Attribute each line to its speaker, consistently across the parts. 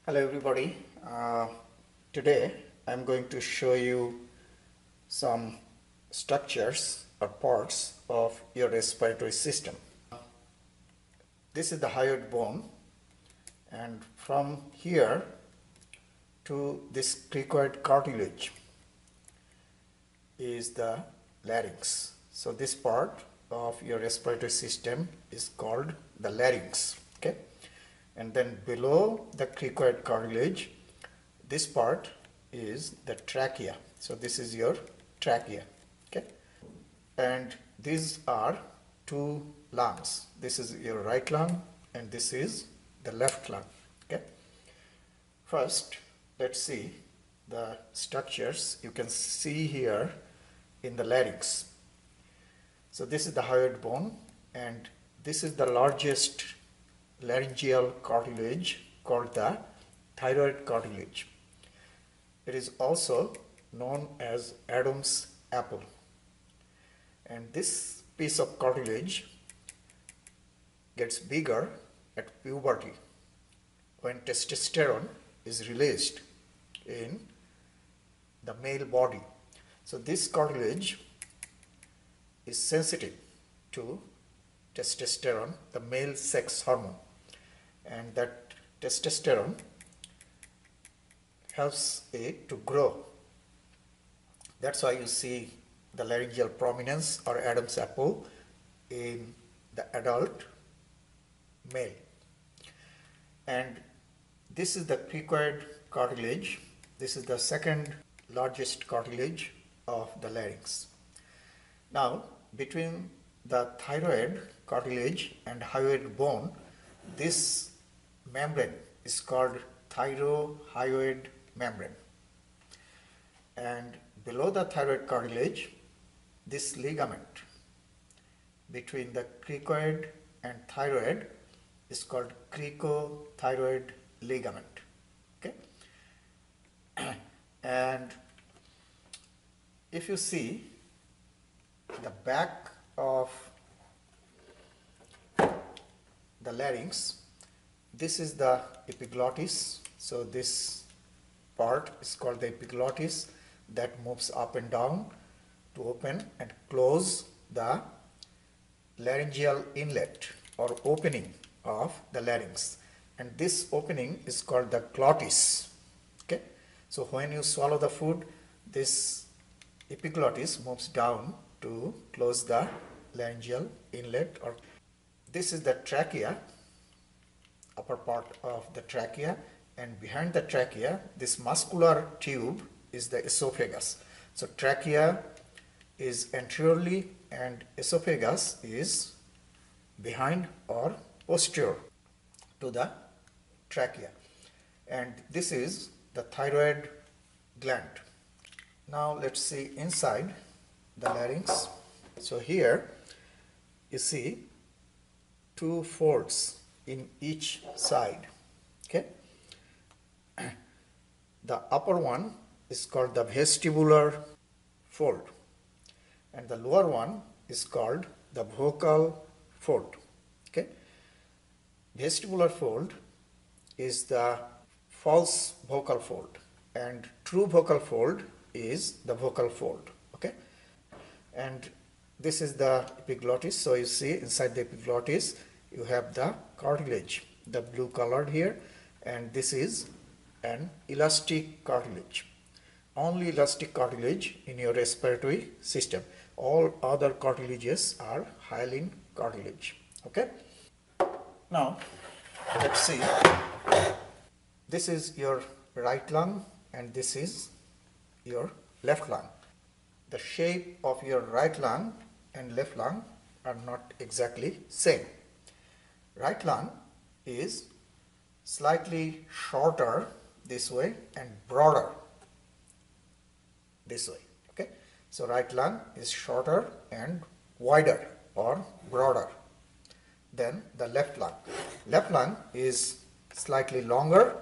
Speaker 1: Hello everybody. Today I'm going to show you some structures or parts of your respiratory system. This is the hyoid bone, and from here to this cricoid cartilage is the larynx. So this part of your respiratory system is called the larynx. Okay, and then below the cricoid cartilage, this part is the trachea. So this is your trachea. Okay, and these are two lungs. This is your right lung and this is the left lung. Okay, first let's see the structures you can see here in the larynx. So this is the hyoid bone, and this is the largest laryngeal cartilage called the thyroid cartilage. It is also known as Adam's apple. And this piece of cartilage gets bigger at puberty when testosterone is released in the male body. So this cartilage is sensitive to testosterone, the male sex hormone, and that testosterone helps it to grow. That's why you see the laryngeal prominence or Adam's apple in the adult male. And this is the cricoid cartilage. This is the second largest cartilage of the larynx. Now, between the thyroid cartilage and hyoid bone, this membrane is called thyrohyoid membrane. And below the thyroid cartilage, this ligament between the cricoid and thyroid is called cricothyroid ligament. Okay? And if you see the back of the larynx, this is the epiglottis. So this part is called the epiglottis that moves up and down to open and close the laryngeal inlet or opening of the larynx. And this opening is called the glottis. Okay? So when you swallow the food, this epiglottis moves down to close the laryngeal inlet. Or this is the trachea, upper part of the trachea, and behind the trachea, this muscular tube is the esophagus. So trachea is anteriorly and esophagus is behind or posterior to the trachea. And this is the thyroid gland. Now let's see inside the larynx. So here you see two folds in each side. Okay, the upper one is called the vestibular fold and the lower one is called the vocal fold. Okay, vestibular fold is the false vocal fold and true vocal fold is the vocal fold. Okay, and this is the epiglottis. So you see inside the epiglottis you have the cartilage, the blue colored here, and this is an elastic cartilage. Only elastic cartilage in your respiratory system. All other cartilages are hyaline cartilage. Okay. Now let's see. This is your right lung and this is your left lung. The shape of your right lung and left lung are not exactly same. Right lung is slightly shorter this way and broader this way. Okay, so right lung is shorter and wider or broader than the left lung. Left lung is slightly longer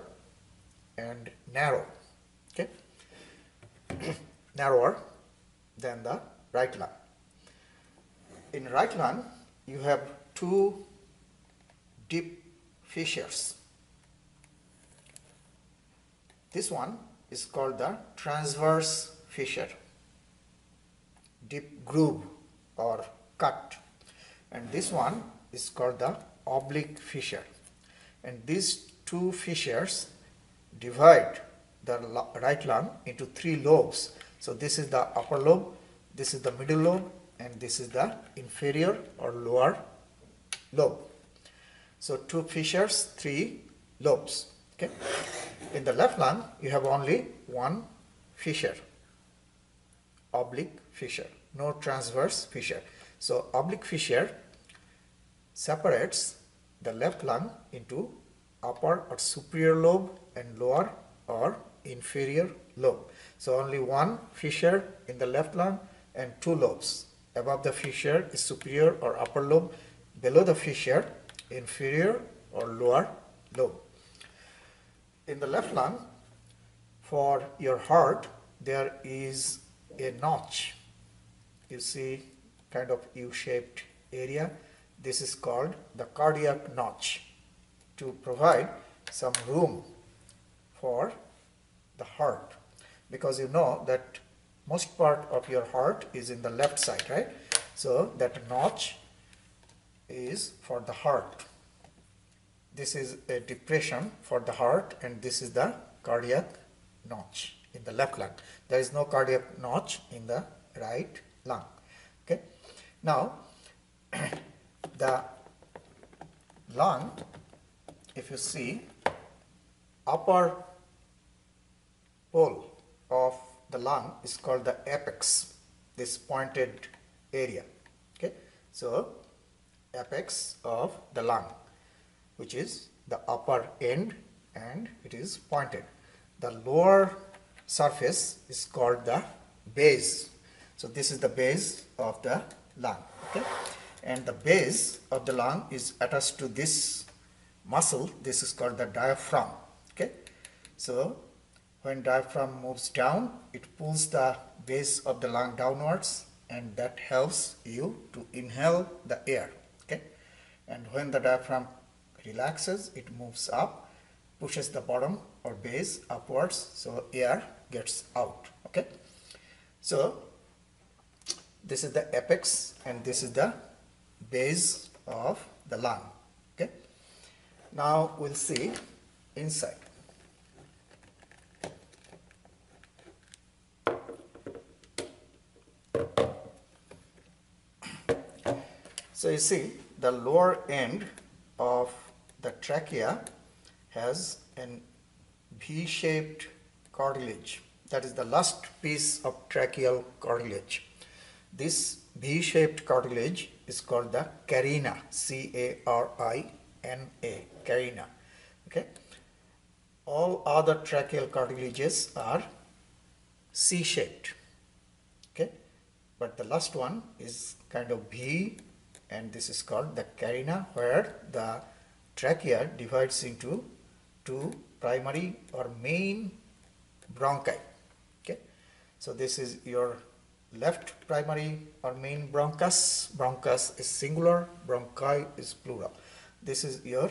Speaker 1: and narrow. Okay, narrower than the right lung. In right lung, you have two deep fissures This one is called the transverse fissure, deep groove or cut, and this one is called the oblique fissure. And these two fissures divide the right lung into three lobes. So this is the upper lobe, this is the middle lobe, and this is the inferior or lower lobe. So two fissures, three lobes. Okay. In the left lung, you have only one fissure, oblique fissure, no transverse fissure. So oblique fissure separates the left lung into upper or superior lobe and lower or inferior lobe. So only one fissure in the left lung and two lobes. Above the fissure is superior or upper lobe, below the fissure inferior or lower lobe. In the left lung, for your heart, there is a notch. You see kind of U-shaped area. This is called the cardiac notch, to provide some room for the heart, because you know that most part of your heart is in the left side, right? So that notch is for the heart. This is a depression for the heart, and this is the cardiac notch in the left lung. There is no cardiac notch in the right lung. Okay. Now the lung, if you see, upper pole of the lung is called the apex, this pointed area. Okay. So apex of the lung, which is the upper end, and it is pointed. The lower surface is called the base. So this is the base of the lung. Okay? And the base of the lung is attached to this muscle. This is called the diaphragm. Okay? So when diaphragm moves down, it pulls the base of the lung downwards, and that helps you to inhale the air. Okay? And when the diaphragm relaxes, it moves up, pushes the bottom or base upwards, so air gets out. Okay. So this is the apex, and this is the base of the lung. Okay. Now we'll see inside. So you see the lower end of the trachea has an V-shaped cartilage. That is the last piece of tracheal cartilage. This V-shaped cartilage is called the carina, C-A-R-I-N-A, carina. Okay. All other tracheal cartilages are C-shaped. Okay. But the last one is kind of V, and this is called the carina, where the trachea divides into two primary or main bronchi. Okay. So this is your left primary or main bronchus. Bronchus is singular, bronchi is plural. This is your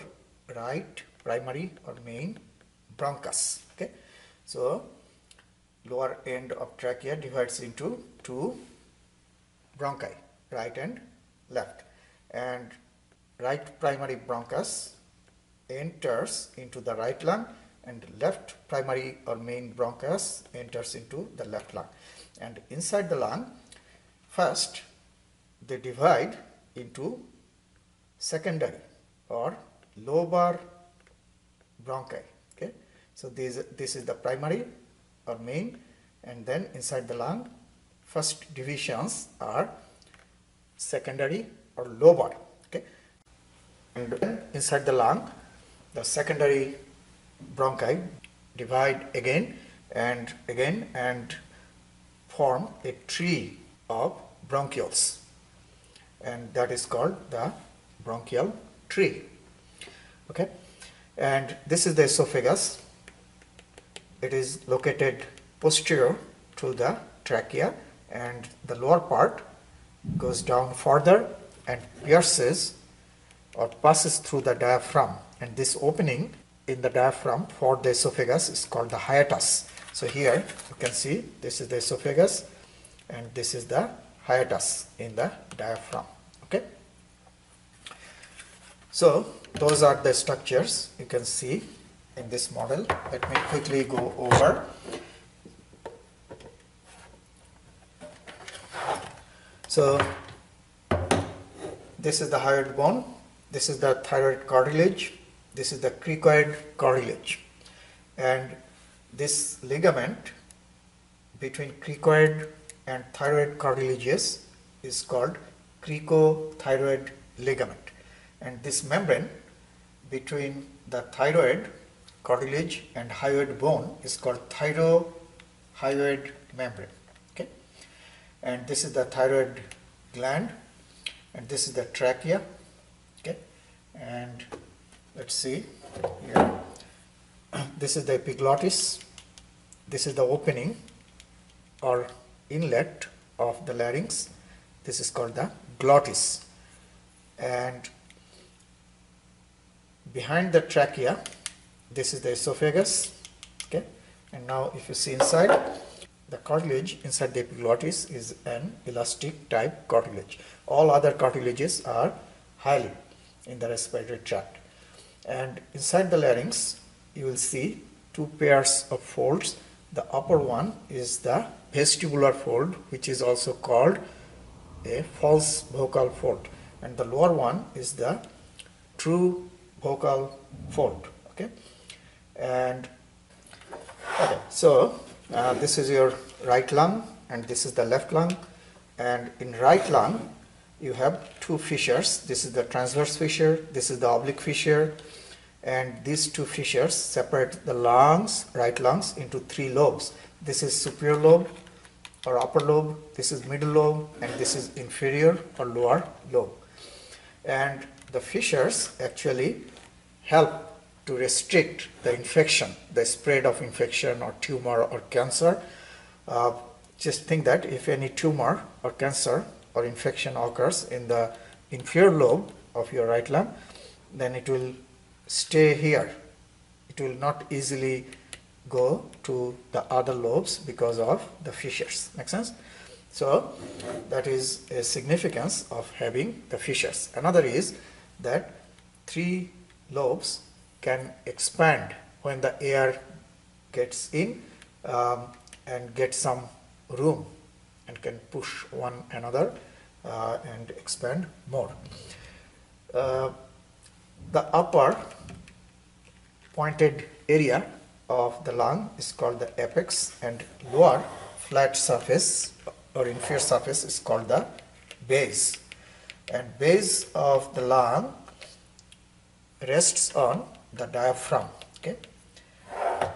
Speaker 1: right primary or main bronchus. Okay. So lower end of trachea divides into two bronchi, right and left, and right primary bronchus enters into the right lung, and left primary or main bronchus enters into the left lung. And inside the lung, first they divide into secondary or lobar bronchi. Okay. So this is the primary or main, and then inside the lung, first divisions are secondary or lobar. Okay. And then inside the lung, the secondary bronchi divide again and form a tree of bronchioles, and that is called the bronchial tree. Okay. And this is the esophagus. It is located posterior to the trachea, and the lower part goes down further and pierces or passes through the diaphragm, and this opening in the diaphragm for the esophagus is called the hiatus. So here you can see this is the esophagus and this is the hiatus in the diaphragm. Okay. So those are the structures you can see in this model. Let me quickly go over. So this is the hyoid bone, this is the thyroid cartilage, this is the cricoid cartilage, and this ligament between cricoid and thyroid cartilages is called cricothyroid ligament, and this membrane between the thyroid cartilage and hyoid bone is called thyrohyoid membrane. Okay, and this is the thyroid gland, and this is the trachea. Okay, and let's see here. This is the epiglottis. This is the opening or inlet of the larynx. This is called the glottis. And behind the trachea, this is the esophagus. Okay, and now if you see inside, the cartilage inside the epiglottis is an elastic type cartilage. All other cartilages are hyaline in the respiratory tract. And inside the larynx, you will see two pairs of folds. The upper one is the vestibular fold, which is also called a false vocal fold, and the lower one is the true vocal fold. Okay, and okay, so this is your right lung and this is the left lung, and in right lung you have two fissures. This is the transverse fissure, this is the oblique fissure, and these two fissures separate the lungs, right lungs, into three lobes. This is superior lobe or upper lobe, this is middle lobe, and this is inferior or lower lobe. And the fissures actually help to restrict the infection, the spread of infection or tumor or cancer. Just think that if any tumor or cancer or infection occurs in the inferior lobe of your right lung, then it will stay here. It will not easily go to the other lobes because of the fissures. Make sense? So that is a significance of having the fissures. Another is that three lobes can expand when the air gets in and get some room and can push one another and expand more. The upper pointed area of the lung is called the apex, and lower flat surface or inferior surface is called the base. And base of the lung rests on the diaphragm. Okay,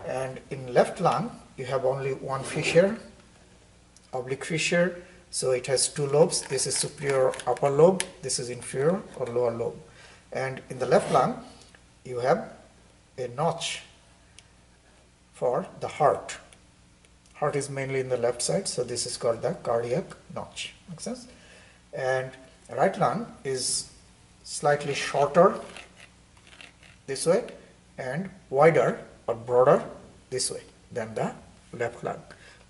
Speaker 1: and in left lung you have only one fissure, oblique fissure, so it has two lobes. This is superior upper lobe, this is inferior or lower lobe. And in the left lung you have a notch for the heart. Heart is mainly in the left side, so this is called the cardiac notch. Makes sense? And right lung is slightly shorter this way and wider or broader this way than the left lung.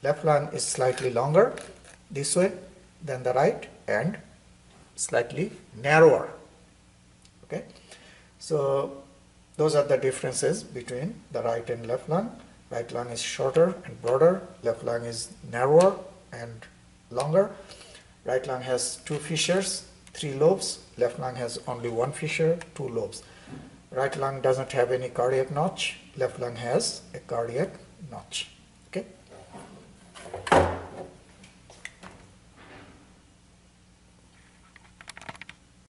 Speaker 1: Left lung is slightly longer this way than the right and slightly narrower. Okay, so those are the differences between the right and left lung. Right lung is shorter and broader, left lung is narrower and longer. Right lung has two fissures, three lobes, left lung has only one fissure, two lobes. Right lung doesn't have any cardiac notch, left lung has a cardiac notch. Okay.